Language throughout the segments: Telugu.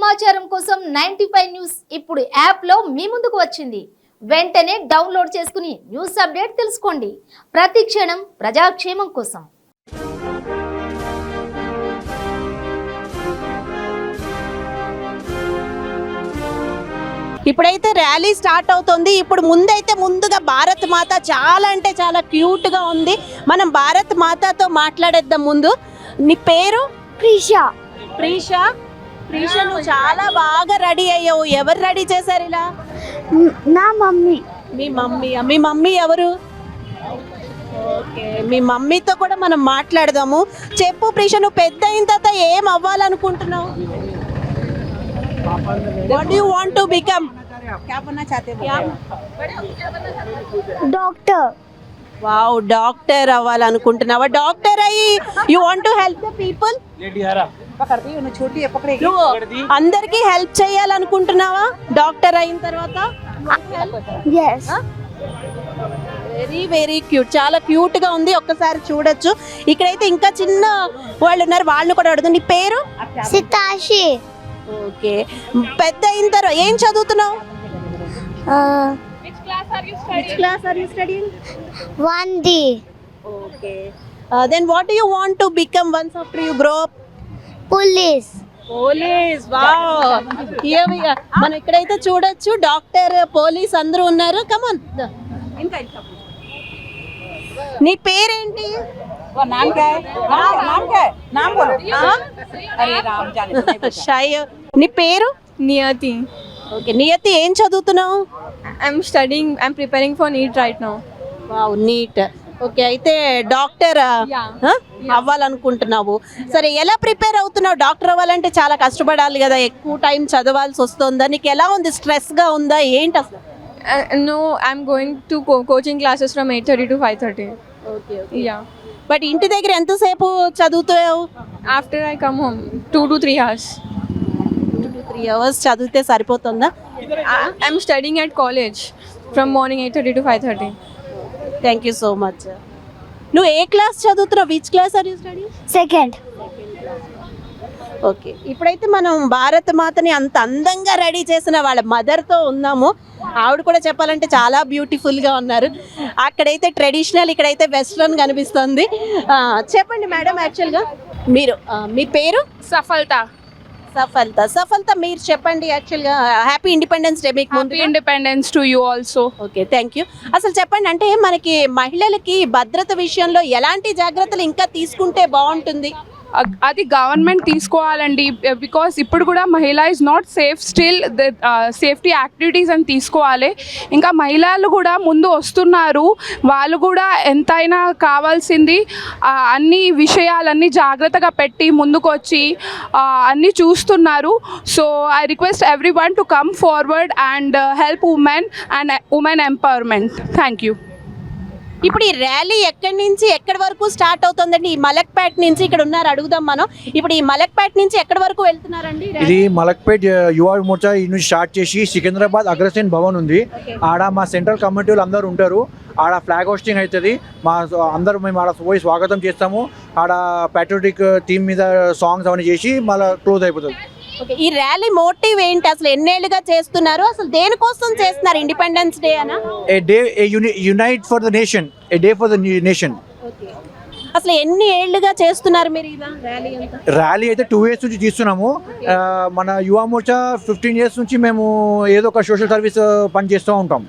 సమాచారం కోసం 95 న్యూస్ ఇప్పుడు యాప్లో మీ ముందుకు వచ్చింది. వెంటనే డౌన్లోడ్ చేసుకుని న్యూస్ అప్డేట్ తెలుసుకోండి. ప్రతి క్షణం ప్రజాక్షేమం కోసం. ఇప్పుడైతే ర్యాలీ స్టార్ట్ అవుతుంది. ఇప్పుడు ముందుగా భారత్ మాత చాలా అంటే చాలా క్యూట్ గా ఉంది. మనం భారత్ మాతతో మాట్లాడేద్దాం. ముందు నీ పేరు? ప్రీషా. ప్రీషా, ప్రీషా నువ్వు చాలా బాగా రెడీ అయ్యావు. ఎవరు రెడీ చేశారు ఇలా? నా మమ్మీ. మీ మమ్మీ. మీ మమ్మీ ఎవరు? ఓకే, మీ మమ్మీతో కూడా మనం మాట్లాడదాము. చెప్పు ప్రీషా, నువ్వు పెద్ద అయిన తర్వాత ఏం అవ్వాలనుకుంటున్నావు? What do you want to become? क्या बनना चाहते हो? డాక్టర్. వావ్, డాక్టర్ అవ్వాలనుకుంటున్నావా? డాక్టర్ అయ్యి you want to help the people? అందరికీ హెల్ప్ చేయాలనుకుంటున్నావా డాక్టర్ అయిన తర్వాత? yes. వెరీ వెరీ క్యూట్, చాలా క్యూట్ గా ఉంది. ఒక్కసారి చూడొచ్చు. ఇక్కడైతే ఇంకా చిన్న వాళ్ళు ఉన్నారు, వాళ్ళని కూడా అడుగుతుంది. నీ పేరు? సితాషి. ఓకే, పెద్ద అయిన తర్వాత ఏం చదువుతున్నావు? Which class are you studying? 1D. Okay, then what do you want to become once after you grow up? Police. Police. Wow, మనం ఇక్కడైతే చూడొచ్చు డాక్టర్, పోలీస్ అందరూ ఉన్నారు. కమాన్, నీ పేరేంటి? షై. నీ పేరు? Niyati. ఓకే, నియతి ఏం చదువుతున్నావు? I'm studying, I'm preparing for NEET right now. Wow, NEET. Okay, అయితే డాక్టర్ Yeah. అవ్వాలనుకుంటున్నావు. సరే, ఎలా ప్రిపేర్ అవుతున్నావు? డాక్టర్ అవ్వాలంటే చాలా కష్టపడాలి కదా, ఎక్కువ టైం చదవాల్సి వస్తుందా? నీకు ఎలా ఉంది? స్ట్రెస్గా ఉందా? ఏంటి అసలు? No, I'm going to coaching classes from 8:30 to 5:30. Okay, Yeah. But ఇంటి దగ్గర ఎంతసేపు చదువుతావు? After I come home, 2 to 3 hours. 2 to 3 hours చదివితే సరిపోతుందా? I'm studying at college from morning 8:30 to 5:30. Thank you so much. నువ్వు ఏ క్లాస్ చదువుతున్నావు? Which class are you study? Second. Okay, ఇప్పుడైతే మనం భారత మాతని అంత అందంగా రెడీ చేసిన వాళ్ళ మదర్తో ఉన్నాము. ఆవిడ కూడా చెప్పాలంటే చాలా బ్యూటిఫుల్గా ఉన్నారు. అక్కడైతే ట్రెడిషనల్, ఇక్కడైతే వెస్ట్రన్ కనిపిస్తుంది. చెప్పండి మేడం, యాక్చువల్గా మీరు మీ పేరు? సఫల్త. సఫల్త. సఫల్త, మీరు చెప్పండి. యాక్చువల్గా హ్యాపీ ఇండిపెండెన్స్ డే మీకు ముందు. Happy independence to you also. Okay, thank you. అసలు చెప్పండి, అంటే మనకి మహిళలకి భద్రత విషయంలో ఎలాంటి జాగ్రత్తలు ఇంకా తీసుకుంటే బాగుంటుంది? అది గవర్నమెంట్ తీసుకోవాలండి. బికాస్ ఇప్పుడు కూడా మహిళ is not safe still. Safety activities అని తీసుకోవాలి. ఇంకా మహిళలు కూడా ముందు వస్తున్నారు. వాళ్ళు కూడా ఎంతైనా కావాల్సింది అన్ని విషయాలన్నీ జాగ్రత్తగా పెట్టి ముందుకు వచ్చి అన్నీ చూస్తున్నారు. So I request every one to come forward and help women and women empowerment. Thank you. ఇప్పుడు ఈ ర్యాలీ ఎక్కడి నుంచి ఎక్కడి వరకు స్టార్ట్ అవుతుందండి? ఈ మలక్పేట్ నుంచి ఇక్కడ ఉన్నారు, అడుగుదాం మనం. ఇప్పుడు ఈ మలక్పేట్ నుంచి ఎక్కడి వరకు వెళ్తున్నారండి? ఇది మలక్పేట్ యువ మోర్చా నుంచి స్టార్ట్ చేసి సికింద్రాబాద్ అగ్రసేన్ భవన్ ఉంది, ఆడ మా సెంట్రల్ కమిటీ వాళ్ళు అందరూ ఉంటారు. ఆడ ఫ్లాగ్ హోస్టింగ్ అవుతుంది. మేము ఆడ పోయి స్వాగతం చేస్తాము. ఆడ ప్యాట్రియాటిక్ థీమ్ మీద సాంగ్స్ అవన్నీ చేసి మళ్ళీ క్లోజ్ అయిపోతుంది. ఓకే, ఈ ర్యాలీ మోటివ్ ఏంటి? అసలు ఎన్నేళ్ళుగా చేస్తున్నారు? అసలు దేనికోసం చేస్తున్నారు? ఇండిపెండెన్స్ డే అనా? A day, unite for the nation, a day for the nation. అసలు ఎన్ని ఏళ్ళుగా చేస్తున్నారు మీరు ఇలా ర్యాలీ అంతా? ర్యాలీ అయితే 2 years నుంచి తీస్తున్నాము. మన యువ మోర్చా 15 years నుంచి మేము ఏదో ఒక సోషల్ సర్వీస్ పని చేస్తూ ఉంటాం.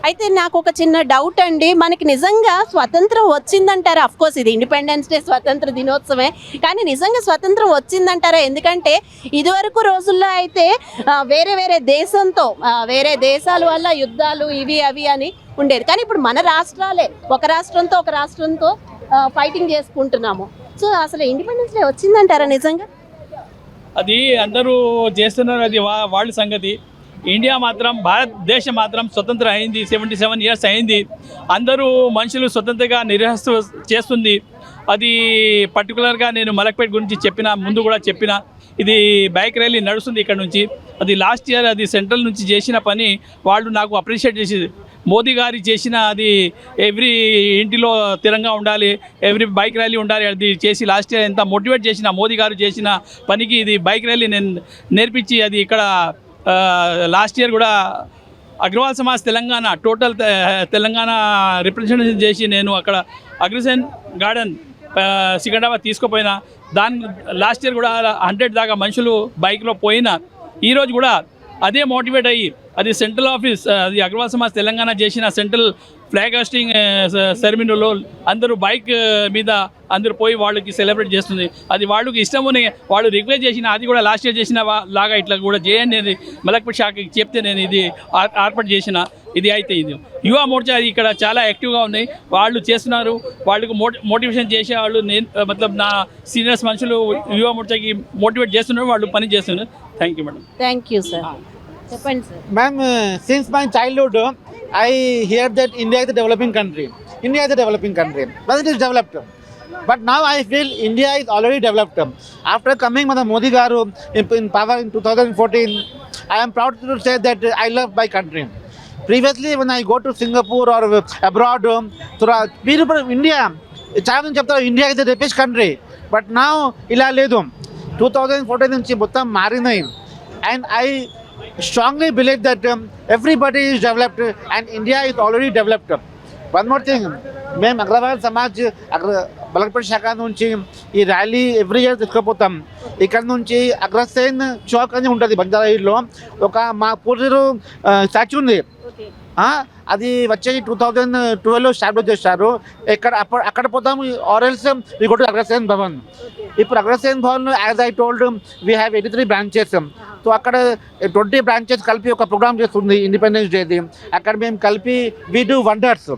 అయితే నాకు ఒక చిన్న డౌట్ అండి, మనకి నిజంగా స్వతంత్రం వచ్చిందంటారా? అఫ్ కోర్స్ ఇది ఇండిపెండెన్స్ డే, స్వతంత్ర దినోత్సవమే, కానీ నిజంగా స్వతంత్రం వచ్చిందంటారా? ఎందుకంటే ఇదివరకు రోజుల్లో అయితే వేరే వేరే దేశంతో, వేరే దేశాల వల్ల యుద్ధాలు ఇవి అవి అని ఉండేది. కానీ ఇప్పుడు మన రాష్ట్రాలే ఒక రాష్ట్రంతో ఫైటింగ్ చేసుకుంటున్నాము. సో అసలు ఇండిపెండెన్స్ డే వచ్చిందంటారా నిజంగా? అది అందరూ చేస్తున్నారు, అది వాళ్ళ సంగతి. ఇండియా మాత్రం, భారతదేశం మాత్రం స్వతంత్రం అయింది. 77 years అయింది. అందరూ మనుషులు స్వతంత్రంగా నిర్వహిస్తూ చేస్తుంది. అది పర్టికులర్గా నేను మలక్పేట్ గురించి ముందు కూడా చెప్పిన. ఇది బైక్ ర్యాలీ నడుస్తుంది ఇక్కడ నుంచి. అది లాస్ట్ ఇయర్ అది సెంట్రల్ నుంచి చేసిన పని వాళ్ళు నాకు అప్రిషియేట్ చేసేది. మోదీ గారి చేసిన అది ఎవ్రీ ఇంటిలో తిరంగా ఉండాలి, ఎవ్రీ బైక్ ర్యాలీ ఉండాలి, అది చేసి లాస్ట్ ఇయర్ ఎంత మోటివేట్ చేసిన మోదీ గారు చేసిన పనికి ఇది బైక్ ర్యాలీ నేను నేర్పించి అది ఇక్కడ లాస్ట్ ఇయర్ కూడా అగ్రవాల్ సమాజ్ తెలంగాణ టోటల్ తెలంగాణ రిప్రజెంటేషన్ చేసి నేను అక్కడ అగ్రసేన్ గార్డెన్ సికింద్రాబాద్ తీసుకుపోయినా. దాని లాస్ట్ ఇయర్ కూడా 100 దాకా మనుషులు బైక్లో పోయినా. ఈరోజు కూడా అదే మోటివేట్ అయ్యి అది సెంట్రల్ ఆఫీస్ అది అగ్రవాల్ సమాజ్ తెలంగాణ చేసిన సెంట్రల్ ఫ్లాగ్ హాస్టింగ్ సెరమనీలో అందరూ బైక్ మీద అందరూ పోయి వాళ్ళకి సెలబ్రేట్ చేస్తుంది. అది వాళ్ళకి ఇష్టమని వాళ్ళు రిక్వెస్ట్ చేసిన అది కూడా లాస్ట్ ఇయర్ చేసిన లాగా ఇట్లా కూడా చేయండి అని మలక్పేట్ శాఖకి చెప్తే నేను ఇది ఏర్పాటు చేసిన. ఇది అయితే ఇది యువ మోర్చా అది ఇక్కడ చాలా యాక్టివ్గా ఉంది, వాళ్ళు చేస్తున్నారు. వాళ్ళకు మోటివేషన్ చేసేవాళ్ళు నేను మతలబ్ నా సీనియర్స్ మనుషులు యువ మోర్చాకి మోటివేట్ చేస్తున్నారు, వాళ్ళు పని చేస్తున్నారు. Thank you madam. Thank you sir. చెప్పండి sir. Ma'am, since my childhood, I hear that India is a developing country. India is a developing country, but it is developed. But now I feel India is already developed. After coming Mother Modi Garu in power in 2014, I am proud to say that I love my country. Previously, when I go to Singapore or abroad, people of India, చాలా చెప్తారు India is the richest country. But now ఇలా లేదు. 2014 నుంచి మొత్తం మారినాయి. And I strongly believe that everybody is developed and India is already developed. One more thing, మేము అగ్రవాల్ సమాజ్ బలక్పేట్ శాఖ నుంచి ఈ ర్యాలీ ఎవ్రీ ఇయర్ తీసుకుపోతాం. ఇక్కడ నుంచి అగ్రసేన్ చౌక్ అని ఉంటుంది బంజారా హిల్లో. ఒక మా పూర్వీకులు స్టాచ్యూ ఉంది, అది వచ్చేసి 2012 స్టార్ట్ చేశారు. అక్కడ పోతాం. ఆర్ఎల్స్ we go to Agrasen Bhavan. ఇప్పుడు Agrasen Bhavan as I told we have 83 branches. So అక్కడ 20 బ్రాంచెస్ కలిపి ఒక ప్రోగ్రామ్ చేస్తుంది ఇండిపెండెన్స్ డేది. అక్కడ మేము కలిపి వీ డూ వండర్స్.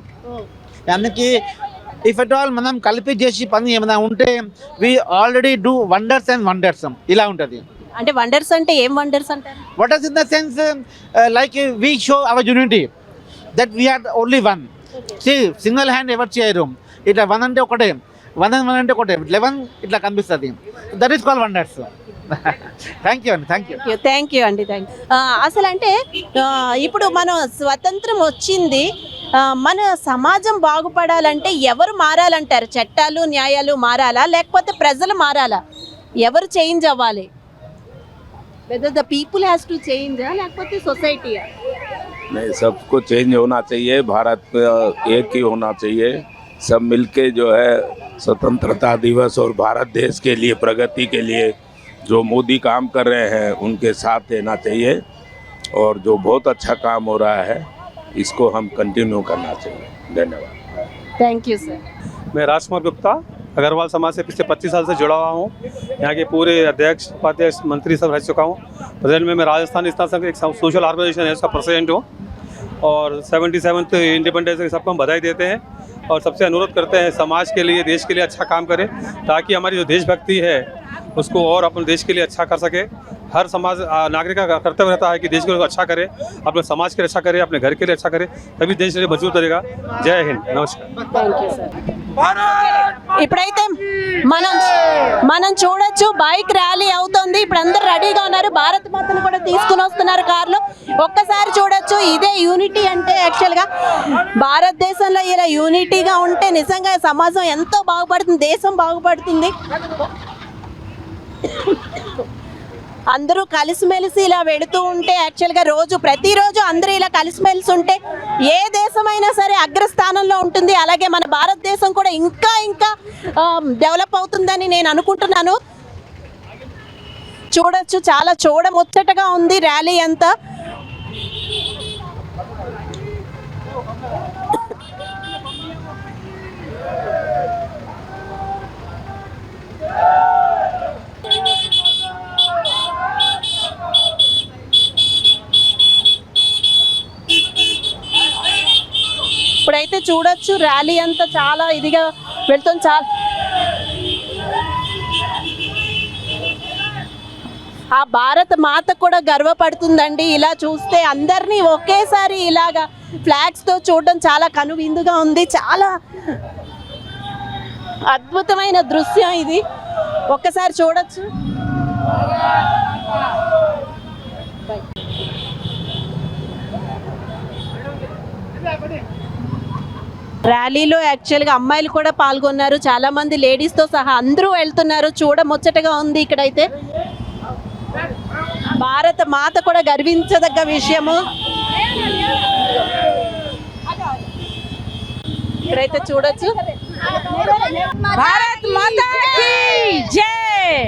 అందుకే ఇఫ్ ఎట్ ఆల్ మనం కలిపి చేసి పని ఏమైనా ఉంటే we already do wonders and wonders. ఇలా ఉంటుంది. అంటే వండర్స్ అంటే ఏం వండర్స్ అంటారు? Wonders in the sense like we show our unity that we are only one. Single hand ఎవరు చేయరు. ఇట్లా 1 అంటే ఒకటే, 1 and 1 అంటే ఒకటే, 11 ఇట్లా కనిపిస్తుంది. That is call wonders. Thank you అండి. థ్యాంక్ యూ అండి. Thank you. అసలు అంటే ఇప్పుడు మనం స్వతంత్రం వచ్చింది, మన సమాజం బాగుపడాలంటే ఎవరు మారాలంటారు? చట్టాలు న్యాయాలు మారాలా, లేకపోతే ప్రజలు మారాలా? ఎవరు చేంజ్ అవ్వాలి? Whether the people has to change లేకపోతే సొసైటీ? नहीं, सबको चेंज होना चाहिए. भारत एक ही होना चाहिए. सब मिलके जो है स्वतंत्रता दिवस और भारत देश के लिए प्रगति के लिए जो मोदी काम कर रहे हैं उनके साथ देना चाहिए. और जो बहुत अच्छा काम हो रहा है इसको हम कंटिन्यू करना चाहिए. धन्यवाद. Thank you sir. मैं राजकुमार गुप्ता अग्रवाल समाज से पिछले 25 साल से जुड़ा हुआ हूँ. यहाँ के पूरे अध्यक्ष उपाध्यक्ष मंत्री सब रह चुका हूँ. प्रेजेंट में मैं राजस्थान स्थान संघ एक सोशल ऑर्गेनाइजेशन है, उसका प्रेसिडेंट हूँ. और 77th इंडिपेंडेंस के सबको हम बधाई देते हैं और सबसे अनुरोध करते हैं समाज के लिए देश के लिए अच्छा काम करें, ताकि हमारी जो देशभक्ति है उसको और अपने देश के लिए अच्छा कर सके. हर समाज नागरिक का कर्तव्य रहता है कि देश को अच्छा करे, अपने समाज के लिए अच्छा करे, अपने घर के लिए अच्छा करे, तभी देश मजबूत रहेगा. जय हिंद. नमस्कार. Thank you sir. ఇప్పుడైతే మనం చూడొచ్చు బైక్ ర్యాలీ అవుతుంది. ఇప్పుడు అందరు రెడీగా ఉన్నారు. భారత మాతను కూడా తీసుకుని వస్తున్నారు కార్లో. ఒక్కసారి చూడొచ్చు. ఇదే యూనిటీ అంటే యాక్చువల్గా భారతదేశంలో ఇలా యూనిటీగా ఉంటే నిజంగా సమాజం ఎంతో బాగుపడుతుంది, దేశం బాగుపడుతుంది. అందరూ కలిసిమెలిసి ఇలా వెళుతూ ఉంటే యాక్చువల్గా ప్రతిరోజు అందరూ ఇలా కలిసిమెలిసి ఉంటే ఏ దేశమైనా సరే అగ్రస్థానంలో ఉంటుంది. అలాగే మన భారతదేశం కూడా ఇంకా డెవలప్ అవుతుందని నేను అనుకుంటున్నాను. చూడొచ్చు, చాలా చూడముచ్చటగా ఉంది ర్యాలీ అంతా. ఇప్పుడైతే చూడొచ్చు ర్యాలీ అంతా చాలా ఇదిగా వెళ్తుంది. ఆ భారత మాత కూడా గర్వపడుతుందండి. ఇలా చూస్తే అందరినీ ఒకేసారి ఇలాగా ఫ్లాగ్స్తో చూడడం చాలా కనువిందుగా ఉంది. చాలా అద్భుతమైన దృశ్యం ఇది. ఒక్కసారి చూడొచ్చు. ర్యాలీలో యాక్చువల్గా అమ్మాయిలు కూడా పాల్గొన్నారు, చాలా మంది లేడీస్తో సహా అందరూ వెళ్తున్నారు. చూడముచ్చటగా ఉంది ఇక్కడైతే. భారత మాత కూడా గర్వించదగ్గ విషయము. ఇక్కడైతే చూడొచ్చు. భారత్ మాతా కీ జై.